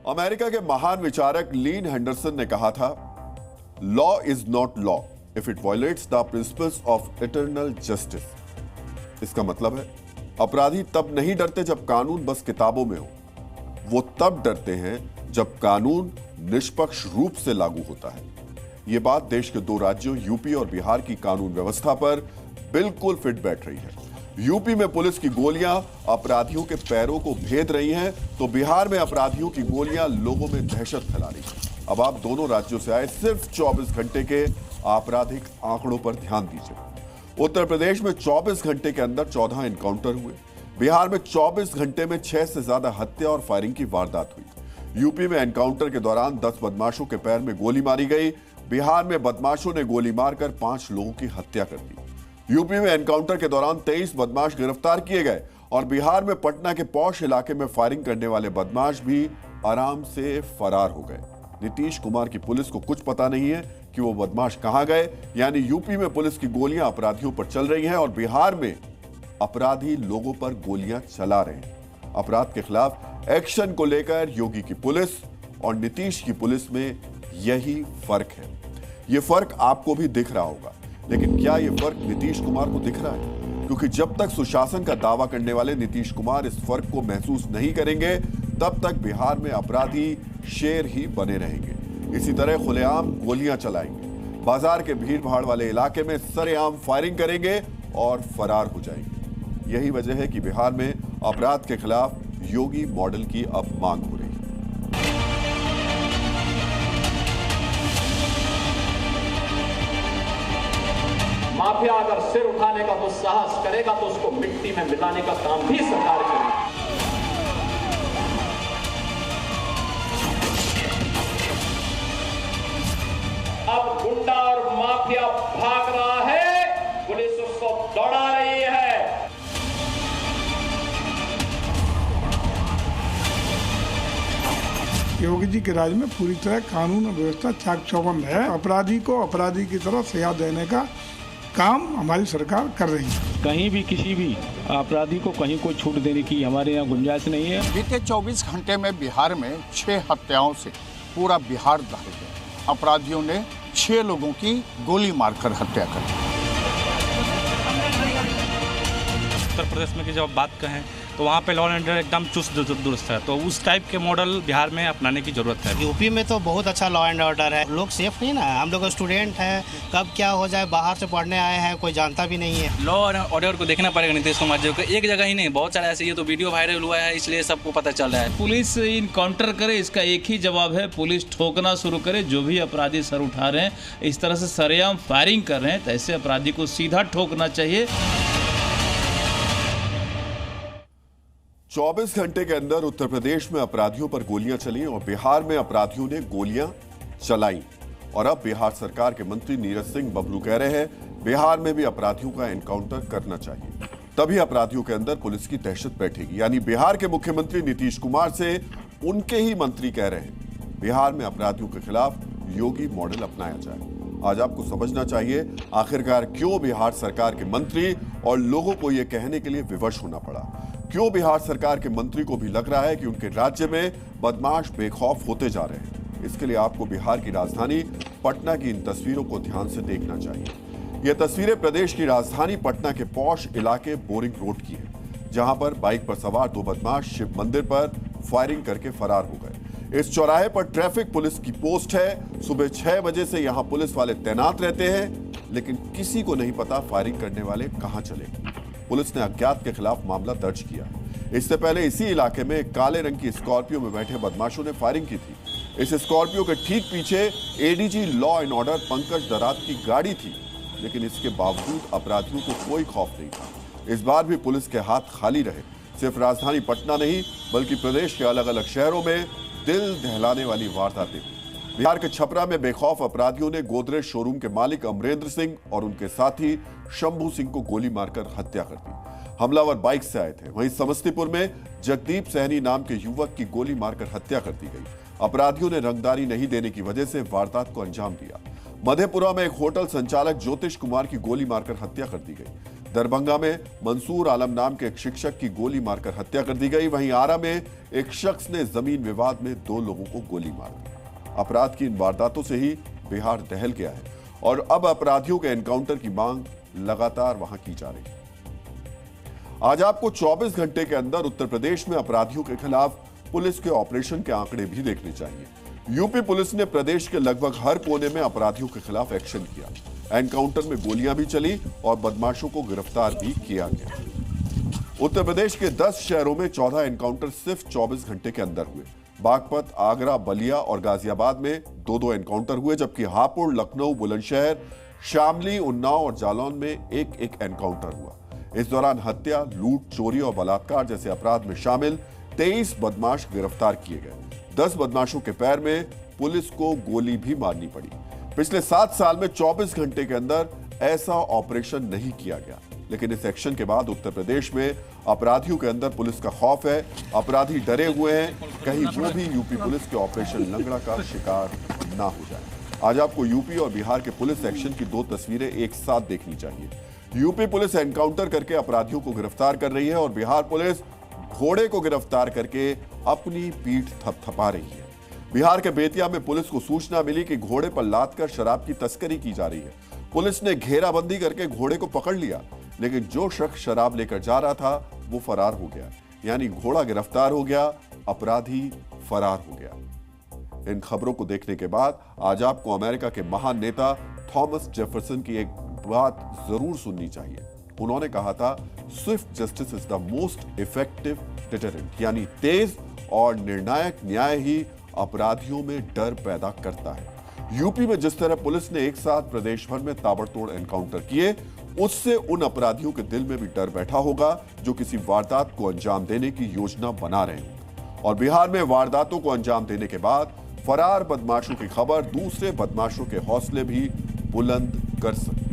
America के महान विचारक लीन हेंडरसन ने कहा था, law is not law if it violets the principles of eternal justice. इसका मतलब है अपराधी तब नहीं डरते जब कानून बस किताबों में हो, वो तब डरते हैं जब कानून निष्पक्ष रूप से लागू होता है। यह बात देश के दो राज्यों यूपी और बिहार की कानून व्यवस्था पर बिल्कुल फिट बैठ रही है। यूपी में पुलिस की गोलियां अपराधियों के पैरों को भेद रही हैं, तो बिहार में अपराधियों की गोलियां लोगों में दहशत फैला रही हैं। अब आप दोनों राज्यों से आए सिर्फ 24 घंटे के आपराधिक आंकड़ों पर ध्यान दीजिए। उत्तर प्रदेश में 24 घंटे के अंदर 14 एनकाउंटर हुए। बिहार में 24 घंटे में 6 से ज्यादा हत्या और फायरिंग की वारदात हुई। यूपी में एनकाउंटर के दौरान 10 बदमाशों के पैर में गोली मारी गई। बिहार में बदमाशों ने गोली मारकर 5 लोगों की हत्या कर दी। यूपी में एनकाउंटर के दौरान 23 बदमाश गिरफ्तार किए गए और बिहार में पटना के पौष इलाके में फायरिंग करने वाले बदमाश भी आराम से फरार हो गए। नीतीश कुमार की पुलिस को कुछ पता नहीं है कि वो बदमाश कहां गए। यानी यूपी में पुलिस की गोलियां अपराधियों पर चल रही हैं और बिहार में अपराधी लोगों पर गोलियां चला रहे हैं। अपराध के खिलाफ एक्शन को लेकर योगी की पुलिस और नीतीश की पुलिस में यही फर्क है। यह फर्क आपको भी दिख रहा होगा, लेकिन क्या यह फर्क नीतीश कुमार को दिख रहा है? क्योंकि जब तक सुशासन का दावा करने वाले नीतीश कुमार इस फर्क को महसूस नहीं करेंगे, तब तक बिहार में अपराधी शेर ही बने रहेंगे। इसी तरह खुलेआम गोलियां चलाएंगे, बाजार के भीड़ भाड़ वाले इलाके में सरेआम फायरिंग करेंगे और फरार हो जाएंगे। यही वजह है कि बिहार में अपराध के खिलाफ योगी मॉडल की अब मांग हो रही है। माफिया अगर सिर उठाने का दुस्साहस करेगा तो उसको मिट्टी में मिलाने का काम भी सरकार करेगी। अब गुंडा और माफिया भाग रहा है, पुलिस उसको दौड़ा रही है। योगी जी के राज में पूरी तरह कानून और व्यवस्था चाक चौबंद है। अपराधी को अपराधी की तरह सजा देने का काम हमारी सरकार कर रही है। कहीं भी किसी भी अपराधी को कहीं कोई छूट देने की हमारे यहाँ गुंजाइश नहीं है। बीते 24 घंटे में बिहार में 6 हत्याओं से पूरा बिहार दहल गया। अपराधियों ने 6 लोगों की गोली मारकर हत्या कर दी। उत्तर प्रदेश में की जब बात कहें तो वहाँ पे लॉ एंड ऑर्डर एकदम चुस्त दुरुस्त है, तो उस टाइप के मॉडल बिहार में अपनाने की जरूरत है। यूपी में तो बहुत अच्छा लॉ एंड ऑर्डर है, लोग सेफ नहीं ना। हम लोग स्टूडेंट हैं, कब क्या हो जाए, बाहर से पढ़ने आए हैं, कोई जानता भी नहीं है। लॉ एंड ऑर्डर को देखना पड़ेगा नीतीश कुमार जी को। एक जगह ही नहीं, बहुत सारे ऐसे, ये तो वीडियो वायरल हुआ है इसलिए सबको पता चल रहा है। पुलिस इनकाउंटर करे, इसका एक ही जवाब है, पुलिस ठोकना शुरू करे। जो भी अपराधी सर उठा रहे हैं, इस तरह से सरेआम फायरिंग कर रहे हैं, तो ऐसे अपराधी को सीधा ठोकना चाहिए। 24 घंटे के अंदर उत्तर प्रदेश में अपराधियों पर गोलियां चली और बिहार में अपराधियों ने गोलियां चलाई। और अब बिहार सरकार के मंत्री नीरज सिंह बबलू कह रहे हैं, बिहार में भी अपराधियों का एनकाउंटर करना चाहिए, तभी अपराधियों के अंदर पुलिस की दहशत बैठेगी। यानी बिहार के मुख्यमंत्री नीतीश कुमार से उनके ही मंत्री कह रहे हैं, बिहार में अपराधियों के खिलाफ योगी मॉडल अपनाया जाए। आज आपको समझना चाहिए आखिरकार क्यों बिहार सरकार के मंत्री और लोगों को यह कहने के लिए विवश होना पड़ा। क्यों बिहार सरकार के मंत्री को भी लग रहा है कि उनके राज्य में बदमाश बेखौफ होते जा रहे हैं। इसके लिए आपको बिहार की राजधानी पटना की इन तस्वीरों को ध्यान से देखना चाहिए। यह तस्वीरें प्रदेश की राजधानी पटना के पौष इलाके बोरिंग रोड की है, जहां पर बाइक पर सवार 2 बदमाश शिव मंदिर पर फायरिंग करके फरार हो गए। इस चौराहे पर ट्रैफिक पुलिस की पोस्ट है। सुबह 6 बजे से यहां पुलिस वाले तैनात रहते हैं, लेकिन किसी को नहीं पता फायरिंग करने वाले कहां चले। पुलिस ने अज्ञात के खिलाफ मामला दर्ज किया है। इससे पहले इसी इलाके में एक काले रंग की स्कॉर्पियो में बैठे बदमाशों ने फायरिंग की थी। इस स्कॉर्पियो के ठीक पीछे ADG law and order Pankaj दरात की गाड़ी थी, लेकिन इसके बावजूद अपराधियों को कोई खौफ नहीं था। इस बार भी पुलिस के हाथ खाली रहे। सिर्फ राजधानी पटना नहीं, बल्कि प्रदेश के अलग अलग शहरों में दिल दहलाने वाली वारदातें। बिहार के छपरा में बेखौफ अपराधियों ने गोदरेज शोरूम के मालिक अमरेंद्र सिंह और उनके साथी शंभू सिंह को गोली मारकर हत्या कर दी। हमलावर बाइक से आए थे। वहीं समस्तीपुर में जगदीप सहनी नाम के युवक की गोली मारकर हत्या कर दी गई। अपराधियों ने रंगदारी नहीं देने की वजह से वारदात को अंजाम दिया। मधेपुरा में एक होटल संचालक ज्योतिष कुमार की गोली मारकर हत्या कर दी गई। दरभंगा में मंसूर आलम नाम के एक शिक्षक की गोली मारकर हत्या कर दी गई। वहीं आरा में एक शख्स ने जमीन विवाद में 2 लोगों को गोली मार दी। अपराध की इन वारदातों से ही बिहार दहल गया है और अब अपराधियों के एनकाउंटर की मांग लगातार वहां की जा रही है। आज आपको 24 घंटे के अंदर उत्तर प्रदेश में अपराधियों के खिलाफ पुलिस के ऑपरेशन के आंकड़े भी देखने चाहिए। यूपी पुलिस ने प्रदेश के लगभग हर कोने में अपराधियों के खिलाफ एक्शन किया। एनकाउंटर में गोलियां भी चली और बदमाशों को गिरफ्तार भी किया गया। उत्तर प्रदेश के 10 शहरों में 14 एनकाउंटर सिर्फ 24 घंटे के अंदर हुए। बागपत, आगरा, बलिया और गाजियाबाद में 2-2 एनकाउंटर हुए, जबकि हापुड़, लखनऊ, बुलंदशहर, शामली, उन्नाव और जालौन में एक एनकाउंटर हुआ। इस दौरान हत्या, लूट, चोरी और बलात्कार जैसे अपराध में शामिल 23 बदमाश गिरफ्तार किए गए। 10 बदमाशों के पैर में पुलिस को गोली भी मारनी पड़ी। पिछले 7 साल में 24 घंटे के अंदर ऐसा ऑपरेशन नहीं किया गया, लेकिन इस एक्शन के बाद उत्तर प्रदेश में अपराधियों के अंदर पुलिस का खौफ है। अपराधी डरे हुए हैं, कहीं वो भी यूपी पुलिस के ऑपरेशन लंगड़ा का शिकार ना हो जाए। आज आपको यूपी और बिहार के पुलिस एक्शन की 2 तस्वीरें एक साथ देखनी चाहिए। यूपी पुलिस एनकाउंटर करके अपराधियों को गिरफ्तार कर रही है और बिहार पुलिस घोड़े को गिरफ्तार करके अपनी पीठ थपथपा रही है। बिहार के बेतिया में पुलिस को सूचना मिली कि घोड़े पर लादकर शराब की तस्करी की जा रही है। पुलिस ने घेराबंदी करके घोड़े को पकड़ लिया, लेकिन जो शख्स शराब लेकर जा रहा था वो फरार हो गया। यानी घोड़ा गिरफ्तार हो गया, अपराधी फरार हो गया। इन खबरों को देखने के बाद आज आपको अमेरिका के महान नेता थॉमस जेफरसन की एक बात जरूर सुननी चाहिए। उन्होंने कहा था, Swift justice is the most effective deterrent, यानी तेज और निर्णायक न्याय ही अपराधियों में डर पैदा करता है। यूपी में जिस तरह पुलिस ने एक साथ प्रदेश भर में ताबड़तोड़ एनकाउंटर किए, उससे उन अपराधियों के दिल में भी डर बैठा होगा जो किसी वारदात को अंजाम देने की योजना बना रहे हों। और बिहार में वारदातों को अंजाम देने के बाद फरार बदमाशों की खबर दूसरे बदमाशों के हौसले भी बुलंद कर सकती है।